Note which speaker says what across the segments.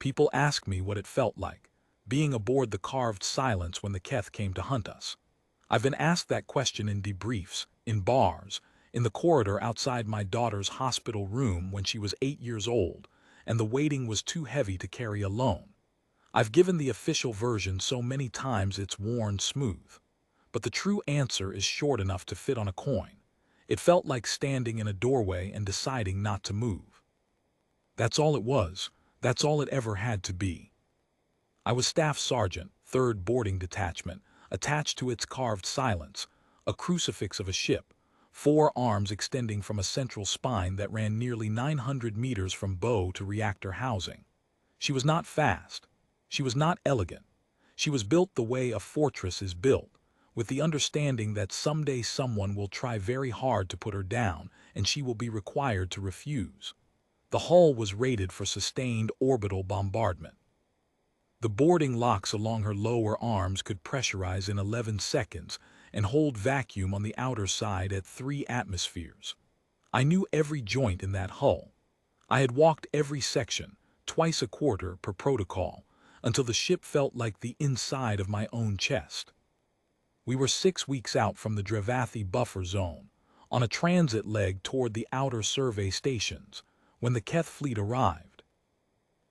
Speaker 1: People ask me what it felt like, being aboard the carved silence when the Keth came to hunt us. I've been asked that question in debriefs, in bars, in the corridor outside my daughter's hospital room when she was 8 years old, and the waiting was too heavy to carry alone. I've given the official version so many times it's worn smooth. But the true answer is short enough to fit on a coin. It felt like standing in a doorway and deciding not to move. That's all it was. That's all it ever had to be. I was Staff Sergeant, 3rd Boarding Detachment, attached to its carved silence, a crucifix of a ship, 4 arms extending from a central spine that ran nearly 900 meters from bow to reactor housing. She was not fast. She was not elegant. She was built the way a fortress is built, with the understanding that someday someone will try very hard to put her down and she will be required to refuse. The hull was rated for sustained orbital bombardment. The boarding locks along her lower arms could pressurize in 11 seconds and hold vacuum on the outer side at 3 atmospheres. I knew every joint in that hull. I had walked every section, twice a quarter per protocol, until the ship felt like the inside of my own chest. We were 6 weeks out from the Dravathi buffer zone, on a transit leg toward the outer survey stations, when the Keth fleet arrived.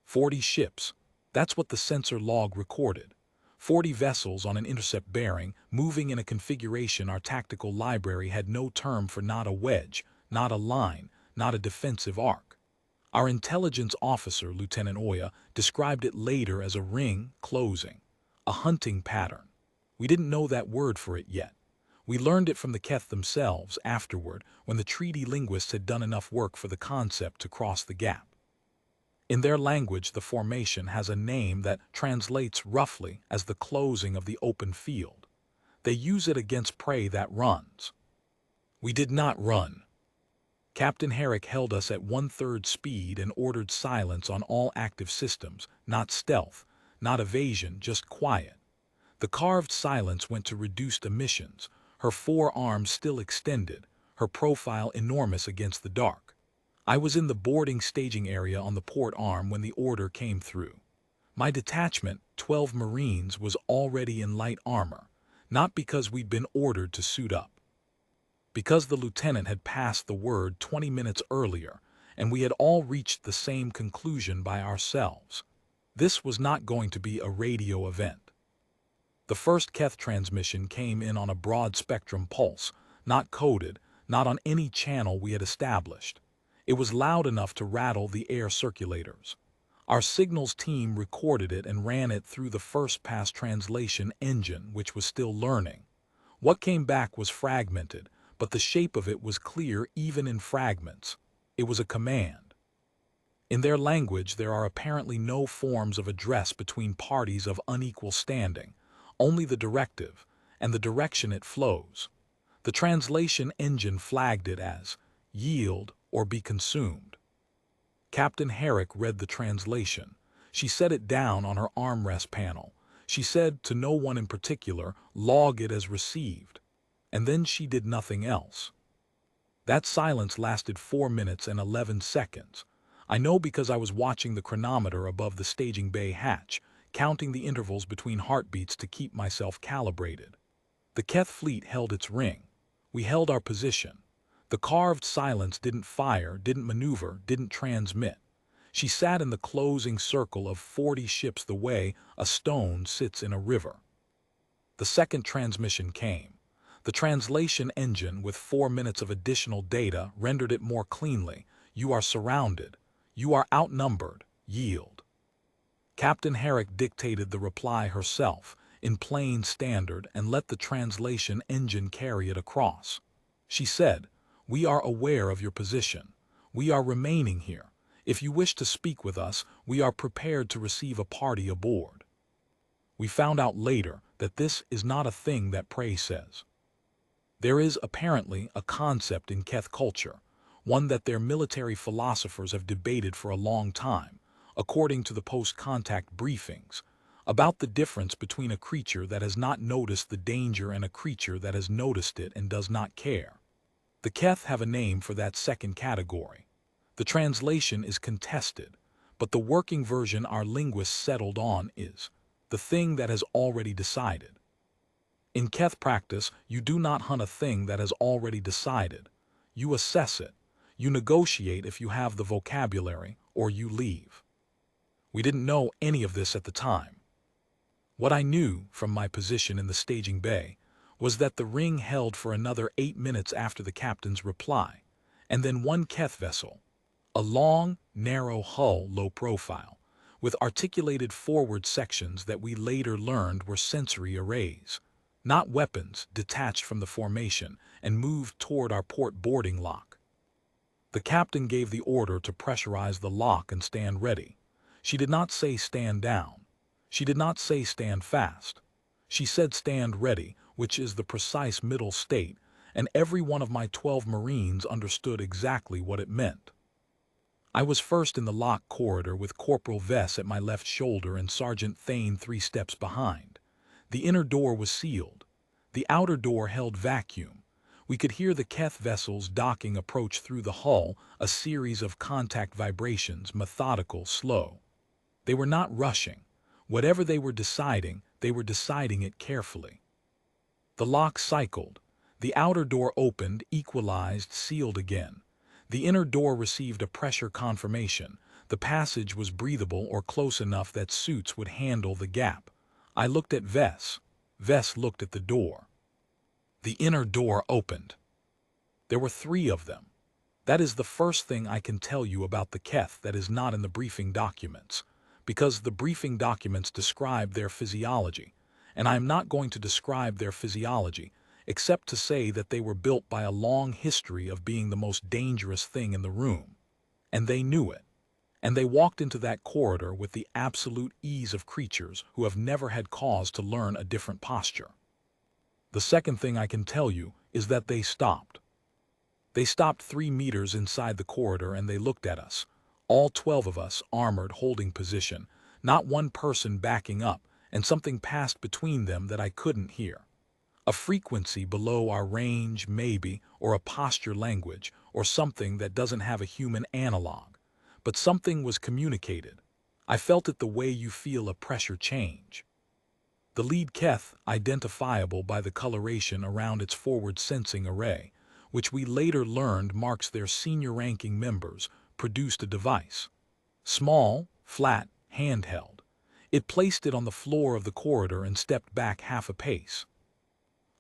Speaker 1: 40 ships, that's what the sensor log recorded. 40 vessels on an intercept bearing, moving in a configuration our tactical library had no term for, not a wedge, not a line, not a defensive arc. Our intelligence officer, Lieutenant Oya, described it later as a ring closing, a hunting pattern. We didn't know that word for it yet. We learned it from the Keth themselves afterward, when the treaty linguists had done enough work for the concept to cross the gap. In their language, the formation has a name that translates roughly as the closing of the open field. They use it against prey that runs. We did not run. Captain Herrick held us at 1/3 speed and ordered silence on all active systems, not stealth, not evasion, just quiet. The carved silence went to reduced emissions, her 4 arms still extended, her profile enormous against the dark. I was in the boarding staging area on the port arm when the order came through. My detachment, 12 Marines, was already in light armor, not because we'd been ordered to suit up. Because the lieutenant had passed the word 20 minutes earlier, and we had all reached the same conclusion by ourselves. This was not going to be a radio event. The first Keth transmission came in on a broad-spectrum pulse, not coded, not on any channel we had established. It was loud enough to rattle the air circulators. Our signals team recorded it and ran it through the first-pass translation engine, which was still learning. What came back was fragmented, but the shape of it was clear even in fragments. It was a command. In their language, there are apparently no forms of address between parties of unequal standing, only the directive, and the direction it flows. The translation engine flagged it as yield or be consumed. Captain Herrick read the translation. She set it down on her armrest panel. She said to no one in particular, log it as received. And then she did nothing else. That silence lasted 4 minutes and 11 seconds. I know because I was watching the chronometer above the staging bay hatch, counting the intervals between heartbeats to keep myself calibrated. The Keth fleet held its ring. We held our position. The carved silence didn't fire, didn't maneuver, didn't transmit. She sat in the closing circle of 40 ships the way a stone sits in a river. The second transmission came. The translation engine, with 4 minutes of additional data, rendered it more cleanly. You are surrounded. You are outnumbered. Yield. Captain Herrick dictated the reply herself, in plain standard, and let the translation engine carry it across. She said, "We are aware of your position. We are remaining here. If you wish to speak with us, we are prepared to receive a party aboard." We found out later that this is not a thing that Prey says. There is apparently a concept in Keth culture, one that their military philosophers have debated for a long time, according to the post-contact briefings, about the difference between a creature that has not noticed the danger and a creature that has noticed it and does not care. The Keth have a name for that second category. The translation is contested, but the working version our linguists settled on is the thing that has already decided. In Keth practice, you do not hunt a thing that has already decided. You assess it. You negotiate if you have the vocabulary, or you leave. We didn't know any of this at the time. What I knew from my position in the staging bay was that the ring held for another 8 minutes after the captain's reply, and then one Keth vessel, a long, narrow hull, low profile, with articulated forward sections that we later learned were sensory arrays, not weapons, detached from the formation and moved toward our port boarding lock. The captain gave the order to pressurize the lock and stand ready. She did not say stand down. She did not say stand fast. She said stand ready, which is the precise middle state, and every one of my 12 Marines understood exactly what it meant. I was first in the lock corridor with Corporal Vess at my left shoulder and Sergeant Thane 3 steps behind. The inner door was sealed. The outer door held vacuum. We could hear the Keth vessels docking approach through the hull, a series of contact vibrations, methodical, slow. They were not rushing. Whatever they were deciding it carefully. The lock cycled. The outer door opened, equalized, sealed again. The inner door received a pressure confirmation. The passage was breathable or close enough that suits would handle the gap. I looked at Vess. Vess looked at the door. The inner door opened. There were 3 of them. That is the first thing I can tell you about the Keth that is not in the briefing documents, because the briefing documents describe their physiology, and I am not going to describe their physiology, except to say that they were built by a long history of being the most dangerous thing in the room. And they knew it. And they walked into that corridor with the absolute ease of creatures who have never had cause to learn a different posture. The second thing I can tell you is that they stopped. They stopped 3 meters inside the corridor and they looked at us, all 12 of us armored, holding position, not one person backing up, and something passed between them that I couldn't hear. A frequency below our range, maybe, or a posture language, or something that doesn't have a human analog. But something was communicated. I felt it the way you feel a pressure change. The lead Keth, identifiable by the coloration around its forward sensing array, which we later learned marks their senior-ranking members, produced a device. Small, flat, handheld. It placed it on the floor of the corridor and stepped back half a pace.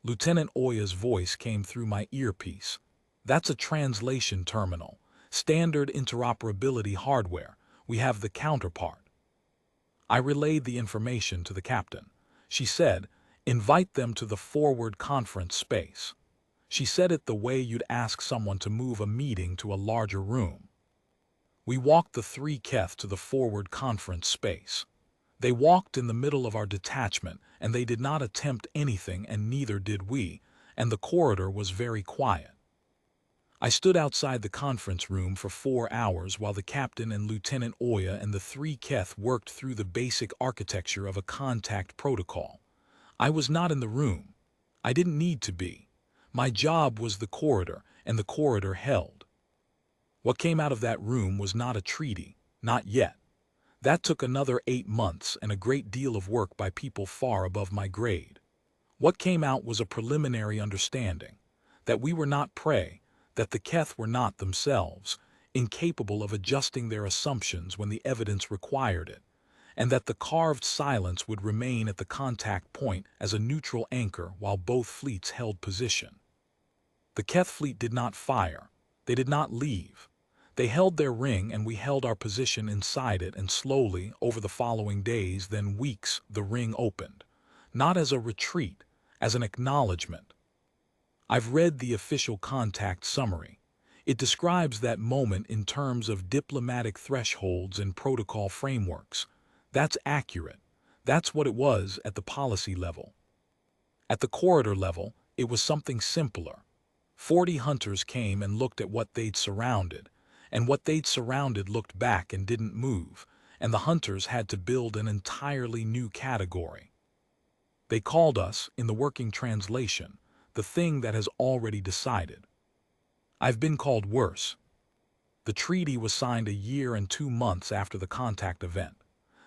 Speaker 1: Lieutenant Oya's voice came through my earpiece. That's a translation terminal. Standard interoperability hardware. We have the counterpart. I relayed the information to the captain. She said, invite them to the forward conference space. She said it the way you'd ask someone to move a meeting to a larger room. We walked the 3 Keth to the forward conference space. They walked in the middle of our detachment, and they did not attempt anything, and neither did we, and the corridor was very quiet. I stood outside the conference room for 4 hours while the captain and Lieutenant Oya and the 3 Keth worked through the basic architecture of a contact protocol. I was not in the room. I didn't need to be. My job was the corridor, and the corridor held. What came out of that room was not a treaty, not yet. That took another 8 months and a great deal of work by people far above my grade. What came out was a preliminary understanding that we were not prey, that the Keth were not themselves, incapable of adjusting their assumptions when the evidence required it, and that the carved silence would remain at the contact point as a neutral anchor while both fleets held position. The Keth fleet did not fire. They did not leave. They held their ring and we held our position inside it, and slowly, over the following days, then weeks, the ring opened. Not as a retreat, as an acknowledgement. I've read the official contact summary. It describes that moment in terms of diplomatic thresholds and protocol frameworks. That's accurate. That's what it was at the policy level. At the corridor level, it was something simpler. 40 hunters came and looked at what they'd surrounded, and what they'd surrounded looked back and didn't move, and the hunters had to build an entirely new category. They called us, in the working translation, the thing that has already decided. I've been called worse. The treaty was signed a year and 2 months after the contact event.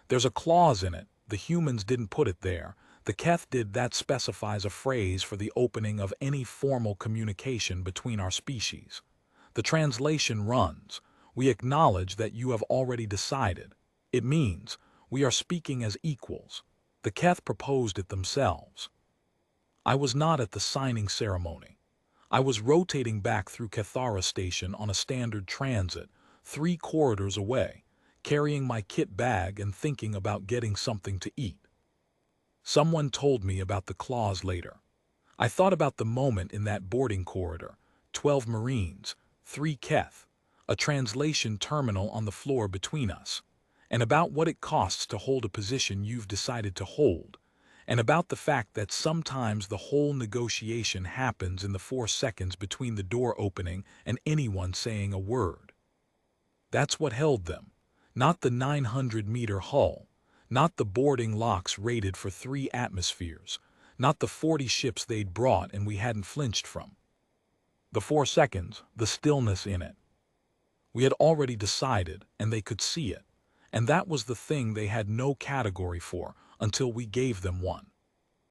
Speaker 1: There's a clause in it, the humans didn't put it there, the Keth did, that specifies a phrase for the opening of any formal communication between our species. The translation runs, "We acknowledge that you have already decided." It means, we are speaking as equals. The Keth proposed it themselves. I was not at the signing ceremony. I was rotating back through Kethara Station on a standard transit, 3 corridors away, carrying my kit bag and thinking about getting something to eat. Someone told me about the clause later. I thought about the moment in that boarding corridor, 12 Marines, 3 Keth, a translation terminal on the floor between us, and about what it costs to hold a position you've decided to hold, and about the fact that sometimes the whole negotiation happens in the 4 seconds between the door opening and anyone saying a word. That's what held them, not the 900-meter hull, not the boarding locks rated for 3 atmospheres, not the 40 ships they'd brought and we hadn't flinched from. The 4 seconds, the stillness in it. We had already decided, and they could see it, and that was the thing they had no category for until we gave them one.